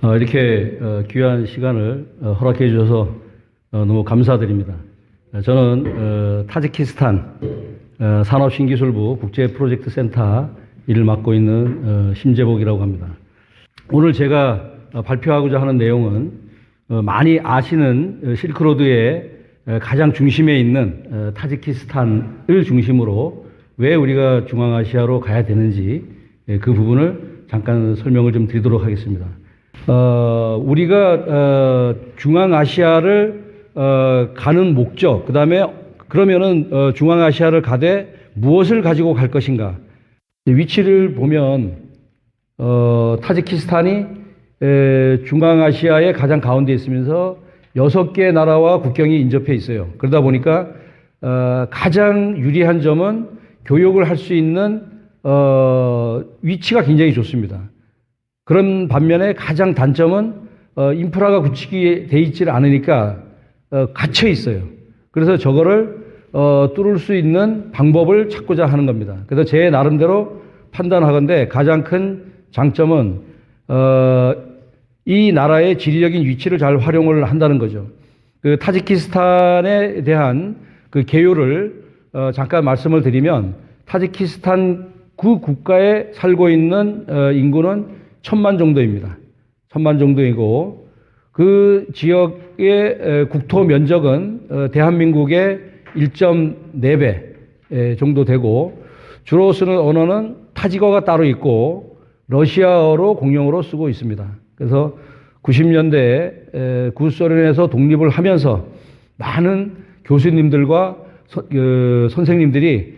이렇게 귀한 시간을 허락해 주셔서 너무 감사드립니다. 저는 타지키스탄 산업신기술부 국제프로젝트센터 일을 맡고 있는 심재복이라고 합니다. 오늘 제가 발표하고자 하는 내용은 많이 아시는 실크로드의 가장 중심에 있는 타지키스탄을 중심으로 왜 우리가 중앙아시아로 가야 되는지 그 부분을 잠깐 설명을 좀 드리도록 하겠습니다. 우리가 중앙아시아를 가는 목적, 그 다음에 그러면은 중앙아시아를 가되 무엇을 가지고 갈 것인가? 위치를 보면 타지키스탄이 중앙아시아의 가장 가운데 있으면서 6개 나라와 국경이 인접해 있어요. 그러다 보니까 가장 유리한 점은 교역을 할 수 있는 위치가 굉장히 좋습니다. 그런 반면에 가장 단점은 인프라가 구축이 돼 있지 않으니까 갇혀 있어요. 그래서 저거를 뚫을 수 있는 방법을 찾고자 하는 겁니다. 그래서 제 나름대로 판단하건대 가장 큰 장점은 이 나라의 지리적인 위치를 잘 활용을 한다는 거죠. 그 타지키스탄에 대한 그 개요를 잠깐 말씀을 드리면 타지키스탄 그 국가에 살고 있는 인구는 1000만 정도입니다. 1000만 정도이고 그 지역의 국토 면적은 대한민국의 1.4배 정도 되고 주로 쓰는 언어는 타지거가 따로 있고 러시아어로 공용어로 쓰고 있습니다. 그래서 90년대에 구소련에서 독립을 하면서 많은 교수님들과 선생님들이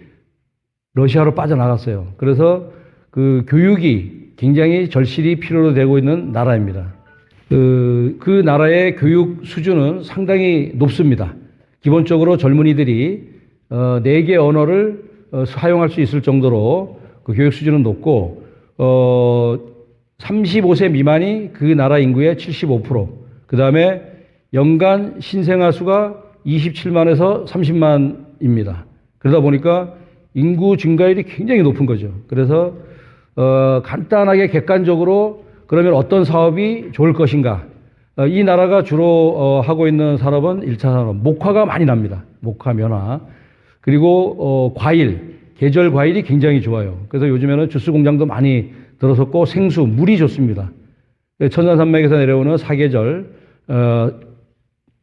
러시아로 빠져나갔어요. 그래서 그 교육이 굉장히 절실히 필요로 되고 있는 나라입니다. 그 나라의 교육 수준은 상당히 높습니다. 기본적으로 젊은이들이 4개 언어를 사용할 수 있을 정도로 그 교육 수준은 높고 35세 미만이 그 나라 인구의 75%, 그 다음에 연간 신생아 수가 27만에서 30만입니다. 그러다 보니까 인구 증가율이 굉장히 높은 거죠. 그래서 간단하게 객관적으로 그러면 어떤 사업이 좋을 것인가? 이 나라가 주로 하고 있는 산업은 1차 산업, 목화가 많이 납니다. 목화, 면화. 그리고 과일, 계절 과일이 굉장히 좋아요. 그래서 요즘에는 주스 공장도 많이 들어섰고 생수, 물이 좋습니다. 천산산맥에서 내려오는 사계절,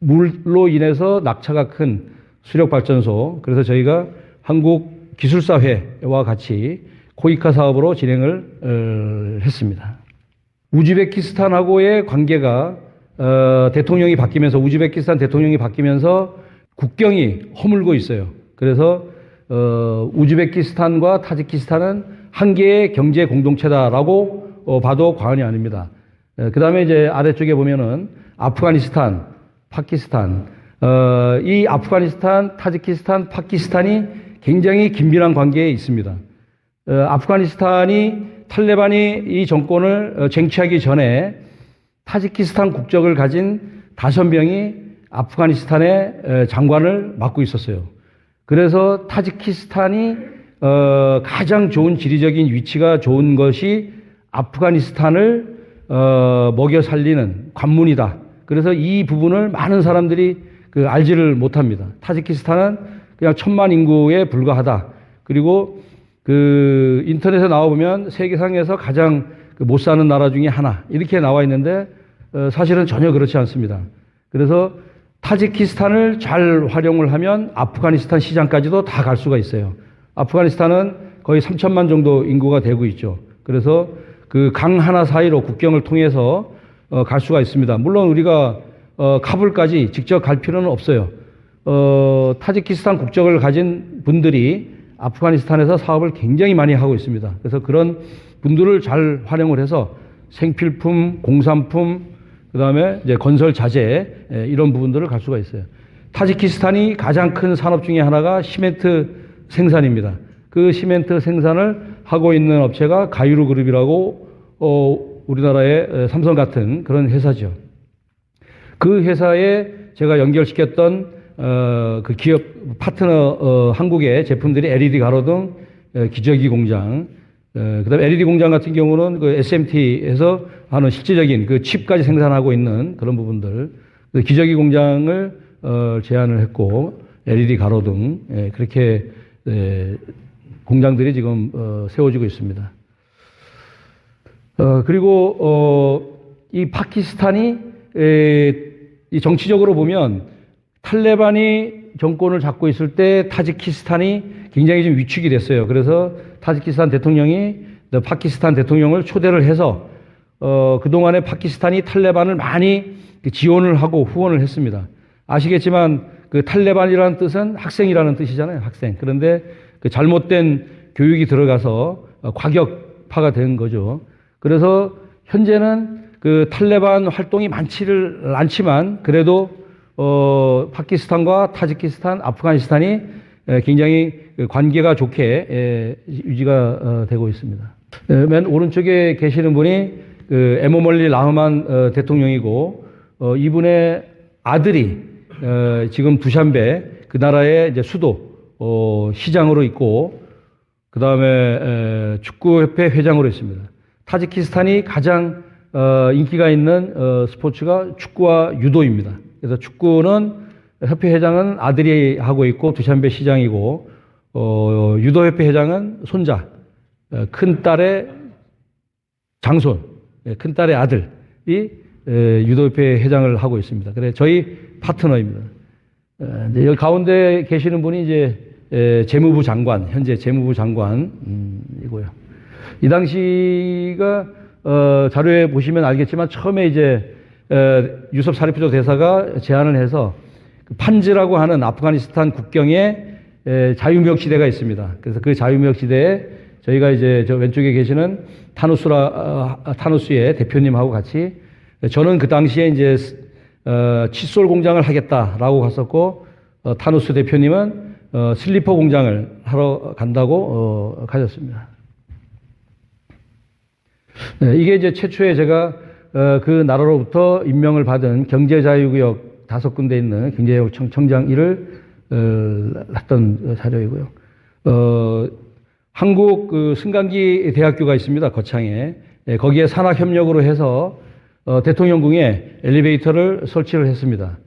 물로 인해서 낙차가 큰 수력발전소, 그래서 저희가 한국기술사회와 같이 코이카 사업으로 진행을 했습니다. 우즈베키스탄하고의 관계가 대통령이 바뀌면서 우즈베키스탄 대통령이 바뀌면서 국경이 허물고 있어요. 그래서 우즈베키스탄과 타지키스탄은 한 개의 경제 공동체다라고 봐도 과언이 아닙니다. 그 다음에 이제 아래쪽에 보면은 아프가니스탄, 파키스탄, 이 아프가니스탄, 타지키스탄, 파키스탄이 굉장히 긴밀한 관계에 있습니다. 아프가니스탄이 탈레반이 이 정권을 쟁취하기 전에 타지키스탄 국적을 가진 5명이 아프가니스탄의 장관을 맡고 있었어요. 그래서 타지키스탄이 가장 좋은 지리적인 위치가 좋은 것이 아프가니스탄을 먹여 살리는 관문이다. 그래서 이 부분을 많은 사람들이 알지를 못합니다. 타지키스탄은 그냥 1000만 인구에 불과하다. 그리고 인터넷에 나와보면 세계상에서 가장 못 사는 나라 중에 하나 이렇게 나와 있는데 사실은 전혀 그렇지 않습니다. 그래서 타지키스탄을 잘 활용을 하면 아프가니스탄 시장까지도 다 갈 수가 있어요. 아프가니스탄은 거의 3000만 정도 인구가 되고 있죠. 그래서 그 강 하나 사이로 국경을 통해서 갈 수가 있습니다. 물론 우리가 카불까지 직접 갈 필요는 없어요. 타지키스탄 국적을 가진 분들이 아프가니스탄에서 사업을 굉장히 많이 하고 있습니다. 그래서 그런 분들을 잘 활용을 해서 생필품, 공산품, 그 다음에 이제 건설 자재, 이런 부분들을 갈 수가 있어요. 타지키스탄이 가장 큰 산업 중에 하나가 시멘트 생산입니다. 그 시멘트 생산을 하고 있는 업체가 가유루 그룹이라고, 우리나라의 삼성 같은 그런 회사죠. 그 회사에 제가 연결시켰던 그 기업 파트너 한국의 제품들이 LED 가로등, 기저귀 공장, 그다음에 LED 공장 같은 경우는 그 SMT에서 하는 실질적인 그 칩까지 생산하고 있는 그런 부분들, 그 기저귀 공장을 제안을 했고 LED 가로 등 그렇게 공장들이 지금 세워지고 있습니다. 그리고 이 파키스탄이 이 정치적으로 보면 탈레반이 정권을 잡고 있을 때 타지키스탄이 굉장히 좀 위축이 됐어요. 그래서 타지키스탄 대통령이 파키스탄 대통령을 초대를 해서 그동안에 파키스탄이 탈레반을 많이 지원을 하고 후원을 했습니다. 아시겠지만 그 탈레반이라는 뜻은 학생이라는 뜻이잖아요. 학생. 그런데 그 잘못된 교육이 들어가서 과격파가 된 거죠. 그래서 현재는 그 탈레반 활동이 많지를 않지만 그래도 파키스탄과 타지키스탄, 아프가니스탄이 굉장히 관계가 좋게 유지가 되고 있습니다. 맨 오른쪽에 계시는 분이 그 에모멀리 라흐만 대통령이고 이분의 아들이 지금 두샨베 그 나라의 이제 수도 시장으로 있고 그 다음에 축구협회 회장으로 있습니다. 타지키스탄이 가장 인기가 있는 스포츠가 축구와 유도입니다. 그래서 축구는 협회 회장은 아들이 하고 있고 두샨베 시장이고 유도협회 회장은 손자, 큰 딸의 장손, 큰 딸의 아들이 유도협회 회장을 하고 있습니다. 그래 저희 파트너입니다. 여기 가운데 계시는 분이 이제 재무부 장관, 현재 재무부 장관이고요. 이 당시가 자료에 보시면 알겠지만 처음에 이제 유섭 사리프조 대사가 제안을 해서 판즈라고 하는 아프가니스탄 국경에 자유무역지대가 있습니다. 그래서 그 무역지대에 저희가 이제 저 왼쪽에 계시는 타누스의 대표님하고 같이 저는 그 당시에 이제 칫솔 공장을 하겠다라고 갔었고 타누스 대표님은 슬리퍼 공장을 하러 간다고 가셨습니다. 네, 이게 이제 최초에 제가 그 나라로부터 임명을 받은 경제자유구역 5군데 있는 경제자유청장 일을 했던 자료이고요. 한국 그 승강기 대학교가 있습니다. 거창에. 거기에 산학협력으로 해서 대통령궁에 엘리베이터를 설치를 했습니다.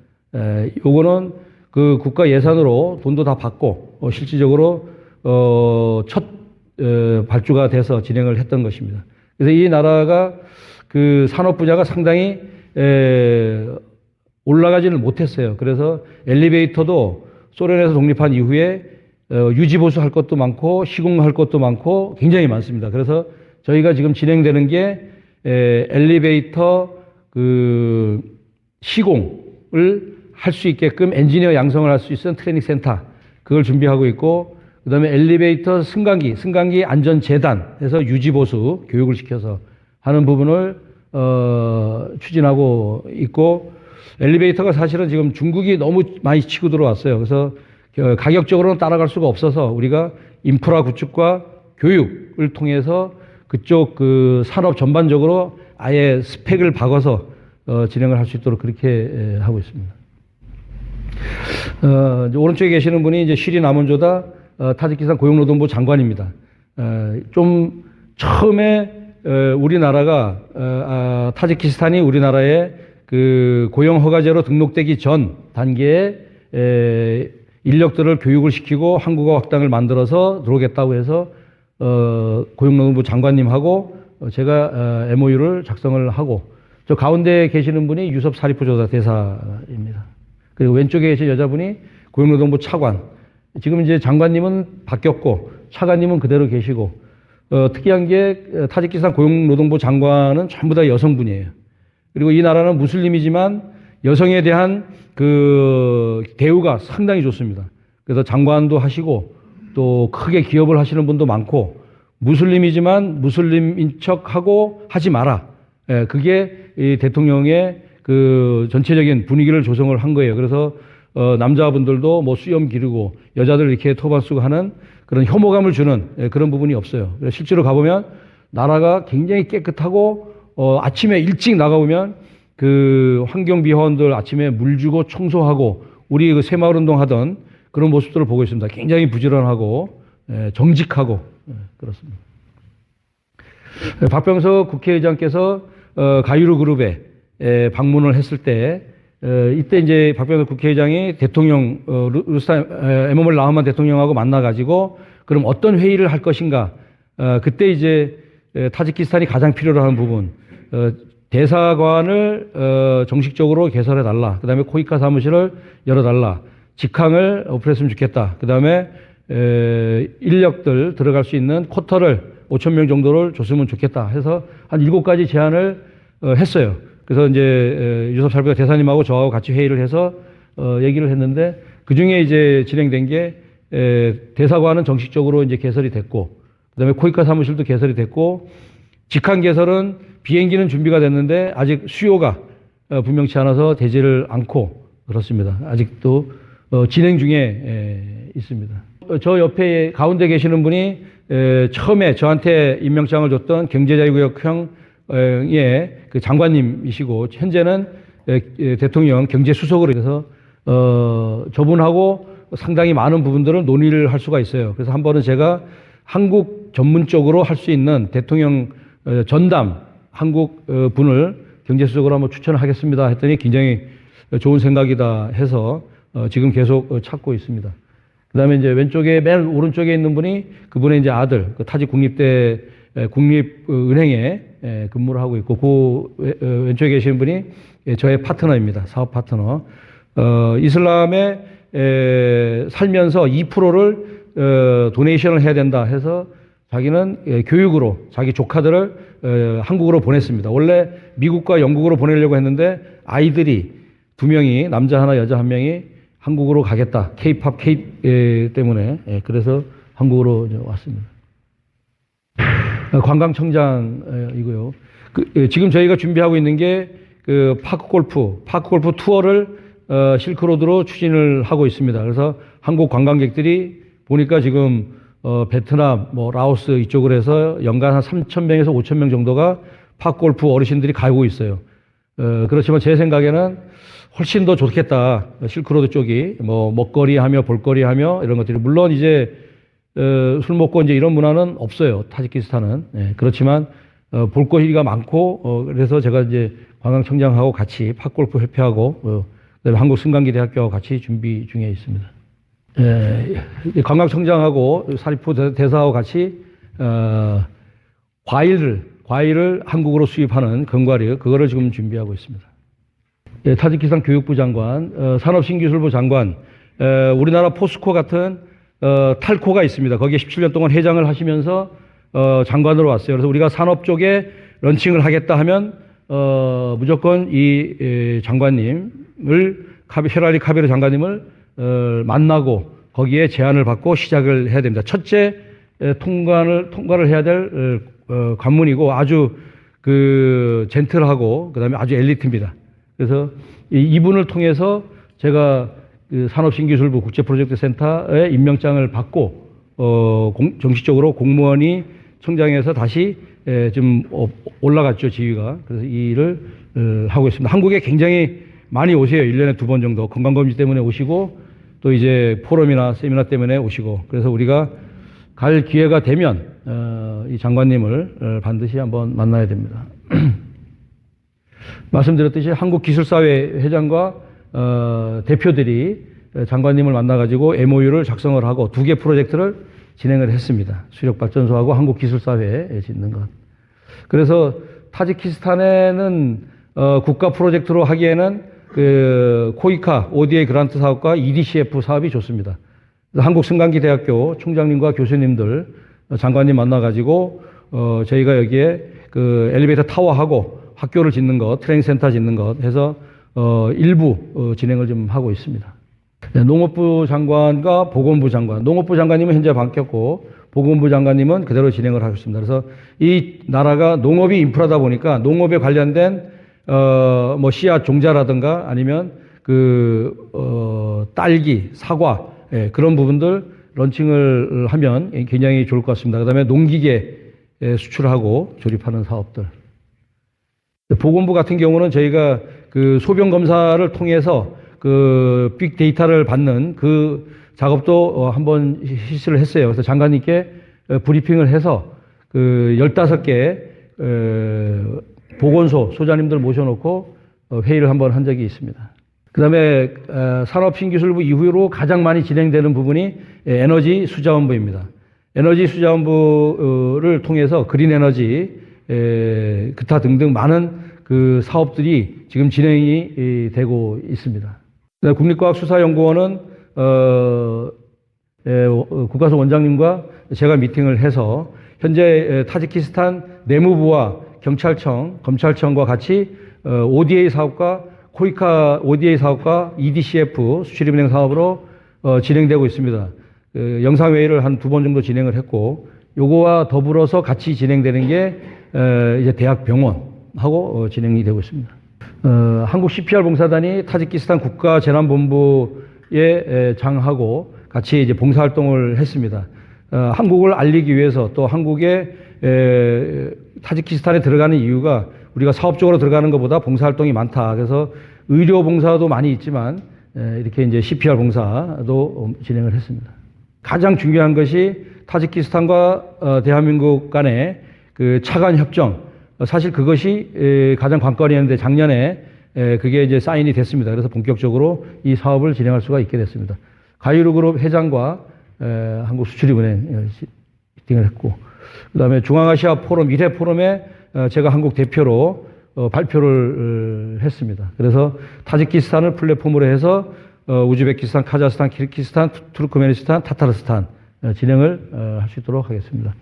요거는 그 국가 예산으로 돈도 다 받고 실질적으로 첫 발주가 돼서 진행을 했던 것입니다. 그래서 이 나라가 그 산업 분야가 상당히 올라가지는 못했어요. 그래서 엘리베이터도 소련에서 독립한 이후에 유지보수할 것도 많고 시공할 것도 많고 굉장히 많습니다. 그래서 저희가 지금 진행되는 게 엘리베이터 그 시공을 할 수 있게끔 엔지니어 양성을 할 수 있는 트레이닝 센터 그걸 준비하고 있고 그다음에 엘리베이터 승강기 안전재단에서 유지보수 교육을 시켜서 하는 부분을 추진하고 있고 엘리베이터가 사실은 지금 중국이 너무 많이 치고 들어왔어요. 그래서 가격적으로는 따라갈 수가 없어서 우리가 인프라 구축과 교육을 통해서 그쪽 그 산업 전반적으로 아예 스펙을 바꿔서 진행을 할 수 있도록 그렇게 하고 있습니다. 오른쪽에 계시는 분이 이제 시린 아몬조다 타지키스탄 고용노동부 장관입니다. 좀 처음에 우리나라가 타지키스탄이 우리나라에 그 고용허가제로 등록되기 전 단계에 인력들을 교육을 시키고 한국어 학당을 만들어서 들어오겠다고 해서 고용노동부 장관님하고 제가 MOU를 작성을 하고 저 가운데 계시는 분이 유섭 사리프조사 대사입니다. 그리고 왼쪽에 계신 여자분이 고용노동부 차관. 지금 이제 장관님은 바뀌었고 차관님은 그대로 계시고 특이한 게 타지키스탄 고용노동부 장관은 전부 다 여성분이에요. 그리고 이 나라는 무슬림이지만 여성에 대한 그 대우가 상당히 좋습니다. 그래서 장관도 하시고 또 크게 기업을 하시는 분도 많고 무슬림이지만 무슬림인 척하고 하지 마라. 그게 이 대통령의 그 전체적인 분위기를 조성을 한 거예요. 그래서 남자분들도 뭐 수염 기르고 여자들 이렇게 토반 쓰고 하는 그런 혐오감을 주는 그런 부분이 없어요. 실제로 가보면 나라가 굉장히 깨끗하고 아침에 일찍 나가보면 그 환경비화원들 아침에 물 주고 청소하고 우리 그 새마을 운동 하던 그런 모습들을 보고 있습니다. 굉장히 부지런하고 정직하고 그렇습니다. 박병석 국회의장께서 가유루 그룹에 방문을 했을 때 이때 이제 박병석 국회의장이 대통령 루스탄 에모멀 라흐만 대통령하고 만나가지고 그럼 어떤 회의를 할 것인가. 그때 이제 타지키스탄이 가장 필요로 하는 부분 대사관을 정식적으로 개설해 달라. 그다음에 코이카 사무실을 열어 달라. 직항을 오픈했으면 좋겠다. 그다음에 인력들 들어갈 수 있는 쿼터를 5,000명 정도를 줬으면 좋겠다 해서 한 7가지 제안을 했어요. 그래서 이제 유섭 살피가 대사님하고 저하고 같이 회의를 해서 얘기를 했는데 그 중에 이제 진행된 게 대사관은 정식적으로 이제 개설이 됐고 그다음에 코이카 사무실도 개설이 됐고 직항 개설은 비행기는 준비가 됐는데 아직 수요가 분명치 않아서 되지를 않고 그렇습니다. 아직도 진행 중에 있습니다. 저 옆에 가운데 계시는 분이 처음에 저한테 임명장을 줬던 경제자유구역형의 그 장관님이시고 현재는 대통령 경제수석으로 해서 저분하고 상당히 많은 부분들을 논의를 할 수가 있어요. 그래서 한 번은 제가 한국 전문적으로 할 수 있는 대통령 전담 한국 분을 경제수석으로 한번 추천을 하겠습니다 했더니 굉장히 좋은 생각이다 해서 지금 계속 찾고 있습니다. 그 다음에 이제 왼쪽에 맨 오른쪽에 있는 분이 그분의 이제 아들, 그 타직 국립대 국립은행에 근무를 하고 있고 그 왼쪽에 계신 분이 저의 파트너입니다. 사업 파트너. 이슬람에 살면서 2%를 도네이션을 해야 된다 해서 자기는 교육으로 자기 조카들을 한국으로 보냈습니다. 원래 미국과 영국으로 보내려고 했는데 아이들이 2명이 남자 하나 여자 1명이 한국으로 가겠다. K-팝 때문에 그래서 한국으로 왔습니다. 관광청장이고요. 지금 저희가 준비하고 있는 게 그 파크 골프 투어를 실크로드로 추진을 하고 있습니다. 그래서 한국 관광객들이 보니까 지금 베트남, 라오스 이쪽으로 해서 연간 한 3,000명에서 5,000명 정도가 파크 골프 어르신들이 가고 있어요. 그렇지만 제 생각에는 훨씬 더 좋겠다. 실크로드 쪽이 먹거리 하며 볼거리 하며 이런 것들이 물론 이제 술 먹고 이제 이런 문화는 없어요. 타지키스탄은. 그렇지만 볼거리가 많고 그래서 제가 이제 관광청장하고 같이 팝골프 협회하고 그다음에 한국승강기대학교하고 같이 준비 중에 있습니다. 관광청장하고 사립부 대사하고 같이 과일을 한국으로 수입하는 건과류 그거를 지금 준비하고 있습니다. 타지키스탄 교육부 장관, 산업신기술부 장관, 우리나라 포스코 같은 탈코가 있습니다. 거기에 17년 동안 회장을 하시면서 장관으로 왔어요. 그래서 우리가 산업 쪽에 런칭을 하겠다 하면 무조건 이 장관님을 헤라리 카베르 장관님을 만나고 거기에 제안을 받고 시작을 해야 됩니다. 첫째 통과를 해야 될 관문이고 아주 그 젠틀하고 그다음에 아주 엘리트입니다. 그래서 이분을 통해서 제가 그 산업신기술부 국제프로젝트센터에 임명장을 받고 정식적으로 공무원이 청장에서 다시 좀 올라갔죠, 지위가. 그래서 이 일을 하고 있습니다. 한국에 굉장히 많이 오세요. 1년에 2번 정도. 건강검진 때문에 오시고 또 이제 포럼이나 세미나 때문에 오시고. 그래서 우리가 갈 기회가 되면 이 장관님을 반드시 한번 만나야 됩니다. 말씀드렸듯이 한국기술사회 회장과 대표들이 장관님을 만나가지고 MOU를 작성을 하고 2개 프로젝트를 진행을 했습니다. 수력발전소하고 한국기술사회에 짓는 것. 그래서 타지키스탄에는 국가 프로젝트로 하기에는 그 코이카 ODA 그란트 사업과 EDCF 사업이 좋습니다. 한국승강기대학교 총장님과 교수님들 장관님 만나가지고 저희가 여기에 그 엘리베이터 타워하고 학교를 짓는 것, 트레이닝 센터 짓는 것 해서 일부 진행을 좀 하고 있습니다. 농업부 장관과 보건부 장관, 농업부 장관님은 현재 바뀌었고 보건부 장관님은 그대로 진행을 하겠습니다. 그래서 이 나라가 농업이 인프라다 보니까 농업에 관련된 씨앗 종자라든가 아니면 딸기, 사과 그런 부분들 런칭을 하면 굉장히 좋을 것 같습니다. 그다음에 농기계 수출하고 조립하는 사업들. 보건부 같은 경우는 저희가 그 소변 검사를 통해서 그 빅데이터를 받는 그 작업도 한번 실시를 했어요. 그래서 장관님께 브리핑을 해서 그 15개 보건소 소장님들 모셔놓고 회의를 한번 한 적이 있습니다. 그 다음에 산업신기술부 이후로 가장 많이 진행되는 부분이 에너지 수자원부입니다. 에너지 수자원부를 통해서 그린 에너지, 기타 등등 많은 그 사업들이 지금 진행이 되고 있습니다. 국립과학수사연구원은 국가수 원장님과 제가 미팅을 해서 현재 타지키스탄 내무부와 경찰청, 검찰청과 같이 ODA 사업과 코이카 ODA 사업과 EDCF 수출입은행 사업으로 진행되고 있습니다. 영상회의를 한 2번 정도 진행을 했고, 요거와 더불어서 같이 진행되는 게 이제 대학병원하고 진행이 되고 있습니다. 한국 CPR 봉사단이 타지키스탄 국가재난본부의 장하고 같이 이제 봉사활동을 했습니다. 한국을 알리기 위해서 또 한국에 타지키스탄에 들어가는 이유가 우리가 사업적으로 들어가는 것보다 봉사활동이 많다. 그래서 의료 봉사도 많이 있지만 이렇게 이제 CPR 봉사도 진행을 했습니다. 가장 중요한 것이 타지키스탄과 대한민국 간의 그 차관 협정. 사실 그것이 가장 관건이었는데 작년에 그게 이제 사인이 됐습니다. 그래서 본격적으로 이 사업을 진행할 수가 있게 됐습니다. 가이루그룹 회장과 한국수출입은행 미팅을 했고, 그다음에 중앙아시아 포럼 1회 포럼에 제가 한국 대표로 발표를 했습니다. 그래서 타지키스탄을 플랫폼으로 해서 우즈베키스탄, 카자흐스탄, 키르기스탄, 투르크메니스탄, 타타르스탄 진행을 할 수 있도록 하겠습니다.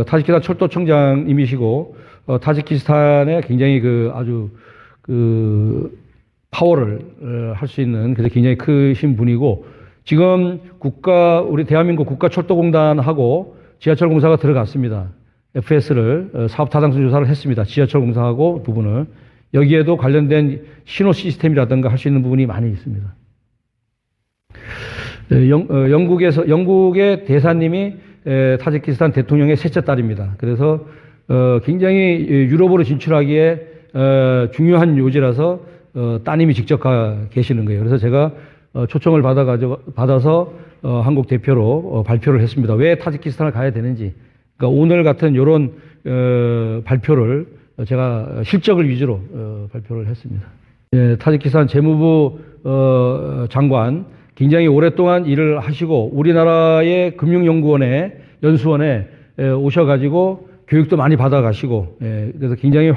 타지키스탄 철도청장님이시고 타지키스탄에 굉장히 아주 파워를 할 수 있는 그래서 굉장히 크신 분이고, 지금 우리 대한민국 국가철도공단하고 지하철공사가 들어갔습니다. FS를 사업 타당성 조사를 했습니다. 지하철공사하고 부분을. 여기에도 관련된 신호 시스템이라든가 할 수 있는 부분이 많이 있습니다. 영국의 대사님이 타지키스탄 대통령의 셋째 딸입니다. 그래서 굉장히 유럽으로 진출하기에 중요한 요지라서 따님이 직접 가 계시는 거예요. 그래서 제가 초청을 받아서 한국 대표로 발표를 했습니다. 왜 타지키스탄을 가야 되는지. 그러니까 오늘 같은 이런 발표를 제가 실적을 위주로 발표를 했습니다. 타지키스탄 재무부 장관 굉장히 오랫동안 일을 하시고 우리나라의 금융연구원에 연수원에 오셔가지고 교육도 많이 받아가시고 그래서 굉장히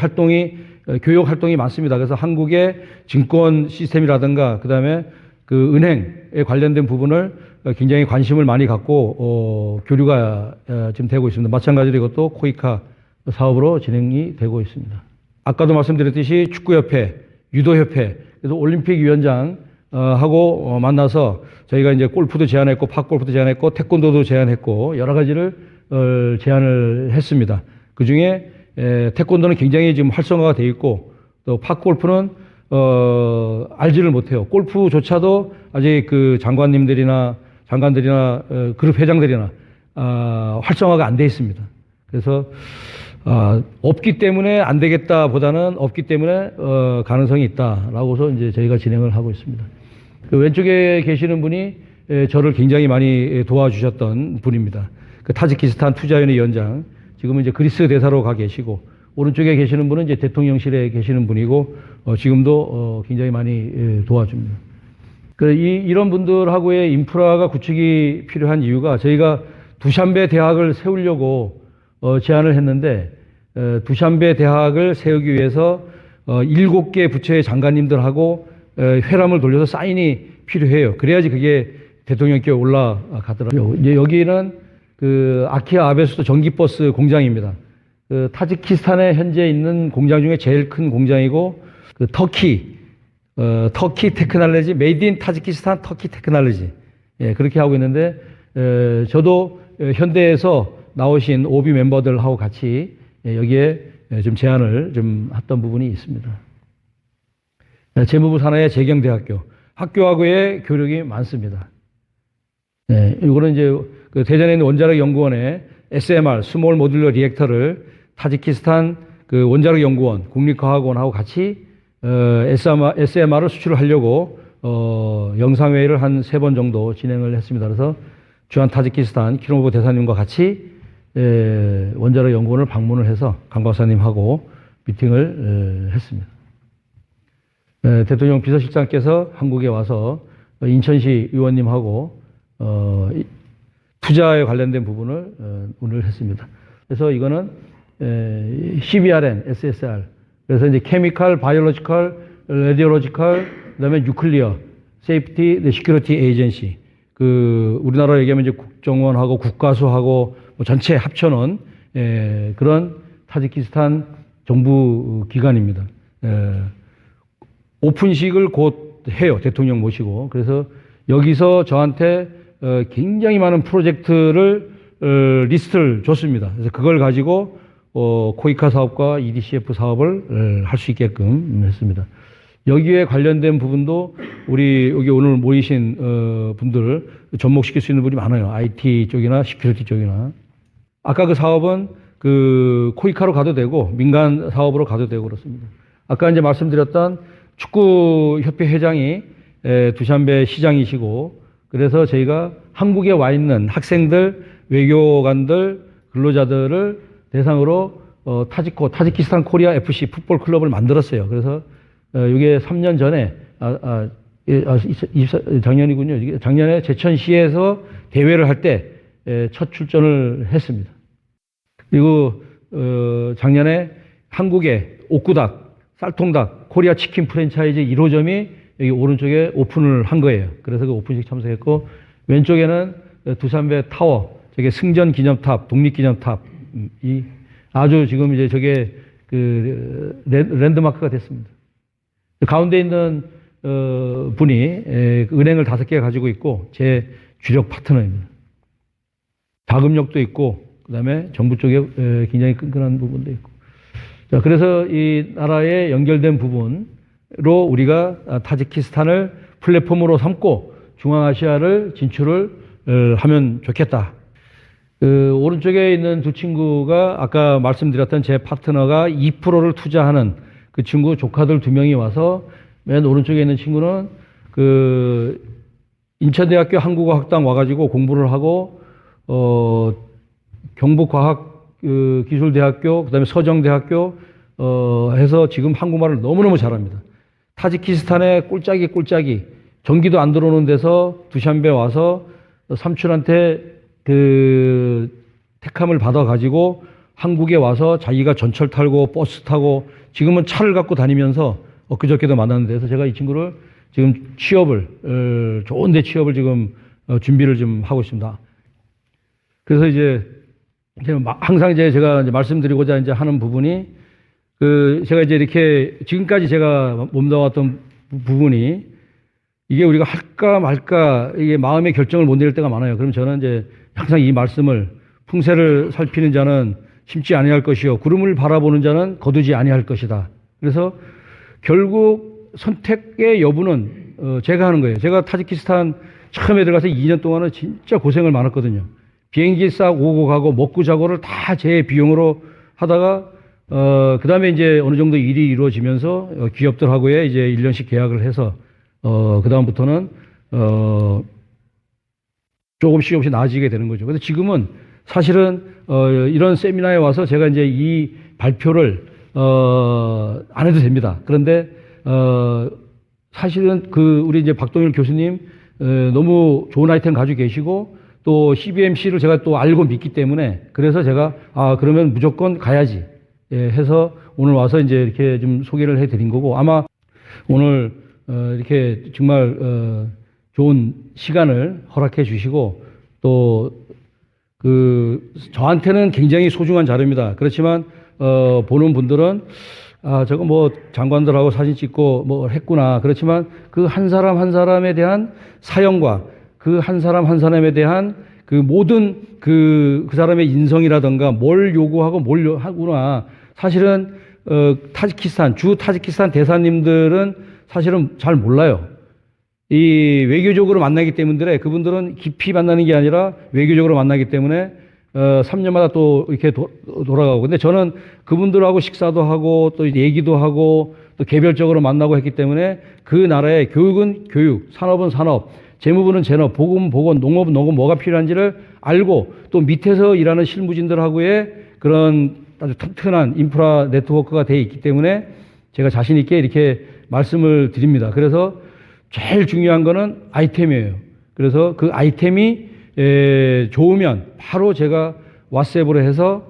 교육 활동이 많습니다. 그래서 한국의 증권 시스템이라든가 그다음에 그 은행에 관련된 부분을 굉장히 관심을 많이 갖고 교류가 지금 되고 있습니다. 마찬가지로 이것도 코이카 사업으로 진행이 되고 있습니다. 아까도 말씀드렸듯이 축구협회, 유도협회, 그래서 올림픽 위원장 하고 만나서 저희가 이제 골프도 제안했고 팝골프도 제안했고 태권도도 제안했고 여러 가지를 제안을 했습니다. 그 중에 태권도는 굉장히 지금 활성화가 되어 있고 또 팝골프는 알지를 못해요. 골프조차도 아직 그 장관들이나 그룹 회장들이나 활성화가 안 돼 있습니다. 그래서 없기 때문에 안 되겠다 보다는 없기 때문에 가능성이 있다라고서 이제 저희가 진행을 하고 있습니다. 그 왼쪽에 계시는 분이 저를 굉장히 많이 도와주셨던 분입니다. 그 타지키스탄 투자위원회 위원장, 지금은 이제 그리스 대사로 가 계시고, 오른쪽에 계시는 분은 이제 대통령실에 계시는 분이고, 지금도 굉장히 많이 도와줍니다. 이런 분들하고의 인프라가 구축이 필요한 이유가 저희가 두샨베 대학을 세우려고 제안을 했는데, 두샨베 대학을 세우기 위해서 7개 부처의 장관님들하고 회람을 돌려서 사인이 필요해요. 그래야지 그게 대통령께 올라가더라고요. 이제 여기는 그 아키아 아베수도 전기버스 공장입니다. 그 타지키스탄에 현재 있는 공장 중에 제일 큰 공장이고, 그 터키 테크놀로지, 메이드 인 타지키스탄 터키 테크놀로지. 그렇게 하고 있는데, 저도 현대에서 나오신 오비 멤버들하고 같이 여기에 좀 제안을 좀 했던 부분이 있습니다. 재무부 산하의 재경대학교, 학교하고의 교력이 많습니다. 이거는 이제 그 대전에 있는 원자력 연구원의 SMR, 스몰 모듈러 리액터를 타지키스탄 그 원자력 연구원, 국립과학원하고 같이 SMR을 수출을 하려고 영상회의를 한 3번 정도 진행을 했습니다. 그래서 주한 타지키스탄 키노브 대사님과 같이 원자력 연구원을 방문을 해서 강 박사님하고 미팅을 했습니다. 대통령 비서실장께서 한국에 와서 인천시 의원님하고 투자에 관련된 부분을 논의를 했습니다. 그래서 이거는 CBRN, SSR, 그래서 이제 케미컬, 바이올로지컬, 레디올로지컬, 그다음에 뉴클리어, 세이프티, 시큐리티 에이전시. 그 우리나라로 얘기하면 이제 국정원하고 국가수하고 뭐 전체 합쳐놓은 그런 타지키스탄 정부 기관입니다. 오픈식을 곧 해요. 대통령 모시고. 그래서 여기서 저한테 굉장히 많은 프로젝트를 리스트를 줬습니다. 그래서 그걸 가지고 코이카 사업과 EDCF 사업을 할 수 있게끔 했습니다. 여기에 관련된 부분도 우리 여기 오늘 모이신 분들 접목시킬 수 있는 분이 많아요. IT 쪽이나 시큐리티 쪽이나. 아까 그 사업은 그 코이카로 가도 되고 민간 사업으로 가도 되고 그렇습니다. 아까 이제 말씀드렸던 축구협회 회장이 두샨베 시장이시고, 그래서 저희가 한국에 와 있는 학생들, 외교관들, 근로자들을 대상으로 타지키스탄 코리아 FC 풋볼 클럽을 만들었어요. 그래서 이게 3년 전에 작년이군요. 작년에 제천시에서 대회를 할 때 첫 출전을 했습니다. 그리고 작년에 한국에 옥구닭, 쌀통닭, 코리아 치킨 프랜차이즈 1호점이 여기 오른쪽에 오픈을 한 거예요. 그래서 그 오픈식 참석했고, 왼쪽에는 두산베 타워, 저게 승전 기념탑, 독립 기념탑, 이 아주 지금 이제 저게 그 랜드마크가 됐습니다. 가운데 있는 분이 은행을 5개 가지고 있고 제 주력 파트너입니다. 자금력도 있고 그다음에 정부 쪽에 굉장히 끈끈한 부분도 있고. 자, 그래서 이 나라에 연결된 부분으로 우리가 타지키스탄을 플랫폼으로 삼고 중앙아시아를 진출을 하면 좋겠다. 그 오른쪽에 있는 두 친구가 아까 말씀드렸던 제 파트너가 2%를 투자하는 그 친구 조카들 2명이 와서, 맨 오른쪽에 있는 친구는 그 인천대학교 한국어학당 와가지고 공부를 하고 경북과학기술대학교 그다음에 서정대학교 해서 지금 한국말을 너무너무 잘합니다. 타지키스탄의 꼴짜기 전기도 안 들어오는 데서 두샨베 와서 삼촌한테 그 택함을 받아 가지고 한국에 와서 자기가 전철 타고 버스 타고 지금은 차를 갖고 다니면서 엊그저께도 만났는데, 그래서 제가 이 친구를 지금 취업을 좋은데 취업을 지금 준비를 좀 하고 있습니다. 그래서 이제 항상 이제 제가 이제 말씀드리고자 이제 하는 부분이 그 제가 이제 이렇게 지금까지 제가 몸담았던 부분이 이게 우리가 할까 말까 이게 마음의 결정을 못 내릴 때가 많아요. 그럼 저는 이제 항상 이 말씀을, 풍세를 살피는 자는 심지 아니할 것이요 구름을 바라보는 자는 거두지 아니할 것이다. 그래서 결국 선택의 여부는 제가 하는 거예요. 제가 타지키스탄 처음에 들어가서 2년 동안은 진짜 고생을 많았거든요. 비행기 싹 오고 가고 먹고 자고를 다 제 비용으로 하다가 그 다음에 이제 어느 정도 일이 이루어지면서 기업들하고의 이제 1년씩 계약을 해서 그 다음부터는 조금씩 나아지게 되는 거죠. 그래서 지금은 사실은 이런 세미나에 와서 제가 이제 이 발표를 안 해도 됩니다. 그런데 사실은 그 우리 이제 박동일 교수님 너무 좋은 아이템 가지고 계시고 또 CBMC를 제가 또 알고 믿기 때문에, 그래서 제가 그러면 무조건 가야지 해서 오늘 와서 이제 이렇게 좀 소개를 해드린 거고, 아마 오늘 이렇게 정말 좋은 시간을 허락해 주시고 또 그 저한테는 굉장히 소중한 자료입니다. 그렇지만 보는 분들은 저거 뭐 장관들하고 사진 찍고 뭐 했구나. 그렇지만 그 한 사람 한 사람에 대한 사연과 그 한 사람 한 사람에 대한 그 모든 그 사람의 인성이라든가 뭘 요구하고 뭘 하구나. 사실은 타지키스탄 대사님들은 사실은 잘 몰라요. 이 외교적으로 만나기 때문에 그분들은 깊이 만나는 게 아니라 외교적으로 만나기 때문에 3년마다 또 이렇게 돌아가고. 근데 저는 그분들하고 식사도 하고 또 얘기도 하고 또 개별적으로 만나고 했기 때문에 그 나라의 교육은 교육, 산업은 산업, 재무부는 재너, 보건은 보건, 농업은 농업 뭐가 필요한지를 알고 또 밑에서 일하는 실무진들하고의 그런 아주 튼튼한 인프라 네트워크가 되어 있기 때문에 제가 자신 있게 이렇게 말씀을 드립니다. 그래서 제일 중요한 거는 아이템이에요. 그래서 그 아이템이 좋으면 바로 제가 왓츠앱으로 해서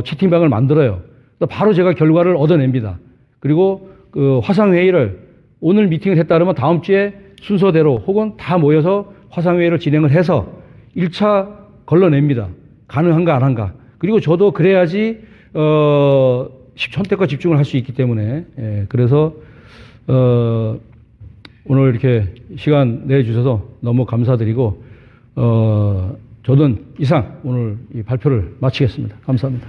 채팅방을 만들어요. 바로 제가 결과를 얻어냅니다. 그리고 그 화상회의를 오늘 미팅을 했다 그러면 다음 주에 순서대로 혹은 다 모여서 화상회의를 진행을 해서 1차 걸러냅니다. 가능한가 안 한가. 그리고 저도 그래야지 선택과 집중을 할 수 있기 때문에 그래서 오늘 이렇게 시간 내주셔서 너무 감사드리고 저는 이상 오늘 이 발표를 마치겠습니다. 감사합니다.